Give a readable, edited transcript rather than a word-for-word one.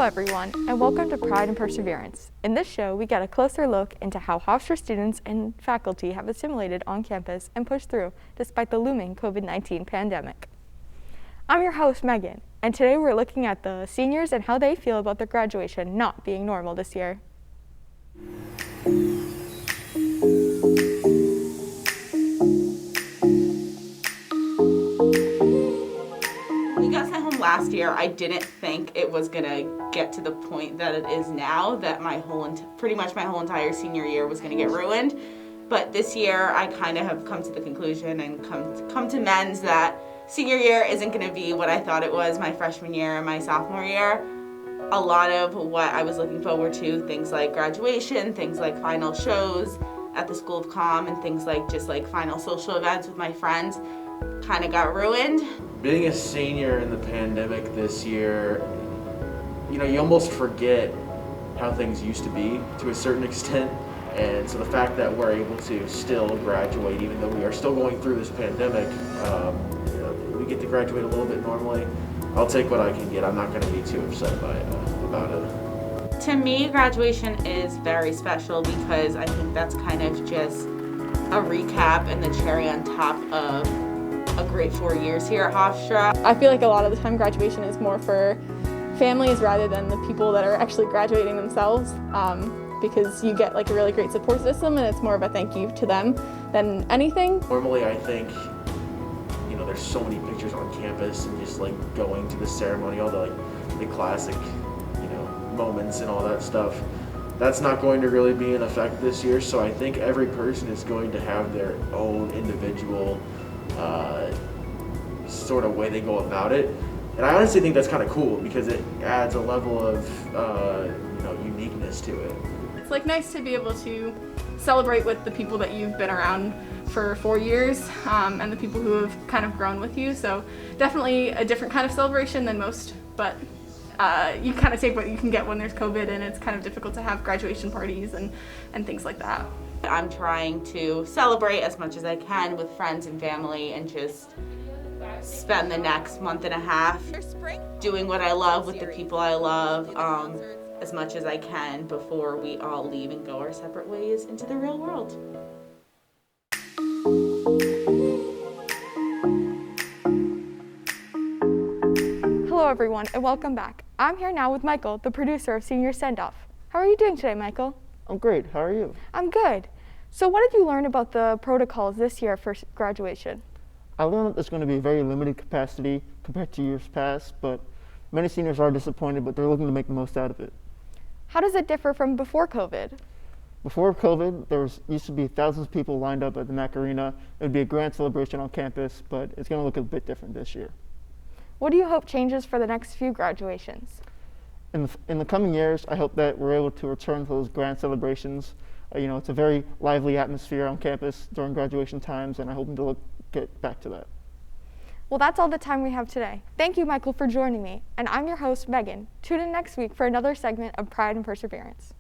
everyone, and welcome to Pride and Perseverance. In this show, we get a closer look into how Hofstra students and faculty have assimilated on campus and pushed through despite the looming COVID-19 pandemic. I'm your host, Megan, and today we're looking at the seniors and how they feel about their graduation not being normal this year. Last year, I didn't think it was gonna get to the point that it is now, that pretty much my whole entire senior year was gonna get ruined. But this year, I kind of have come to the conclusion and come to mends that senior year isn't gonna be what I thought it was my freshman year and my sophomore year. A lot of what I was looking forward to, things like graduation, things like final shows at the School of Comm, and things like just like final social events with my friends, kind of got ruined. Being a senior in the pandemic this year, you almost forget how things used to be to a certain extent. And so the fact that we're able to still graduate, even though we are still going through this pandemic, we get to graduate a little bit normally. I'll take what I can get. I'm not going to be too upset about it. To me, graduation is very special because I think that's kind of just a recap and the cherry on top of a great 4 years here at Hofstra. I feel like a lot of the time graduation is more for families rather than the people that are actually graduating themselves, because you get like a really great support system and it's more of a thank you to them than anything. Normally I think, there's so many pictures on campus and just like going to the ceremony, all the classic, moments and all that stuff. That's not going to really be in effect this year, so I think every person is going to have their own individual sort of way they go about it, and I honestly think that's kind of cool because it adds a level of uniqueness to it. It's like nice to be able to celebrate with the people that you've been around for 4 years, and the people who have kind of grown with you, so definitely a different kind of celebration than most, but you kind of take what you can get when there's COVID, and it's kind of difficult to have graduation parties and things like that. I'm trying to celebrate as much as I can with friends and family and just spend the next month and a half doing what I love with the people I love as much as I can before we all leave and go our separate ways into the real world. Hello everyone, and welcome back. I'm here now with Michael, the producer of Senior Send-Off. How are you doing today, Michael? I'm great. How are you? I'm good. So what did you learn about the protocols this year for graduation? I learned that there's going to be a very limited capacity compared to years past, but many seniors are disappointed, but they're looking to make the most out of it. How does it differ from before COVID? Before COVID, there used to be thousands of people lined up at the MAC Arena. It would be a grand celebration on campus, but it's going to look a bit different this year. What do you hope changes for the next few graduations? In the coming years, I hope that we're able to return to those grand celebrations. It's a very lively atmosphere on campus during graduation times, and I hope to get back to that. Well, that's all the time we have today. Thank you, Michael, for joining me, and I'm your host, Megan. Tune in next week for another segment of Pride and Perseverance.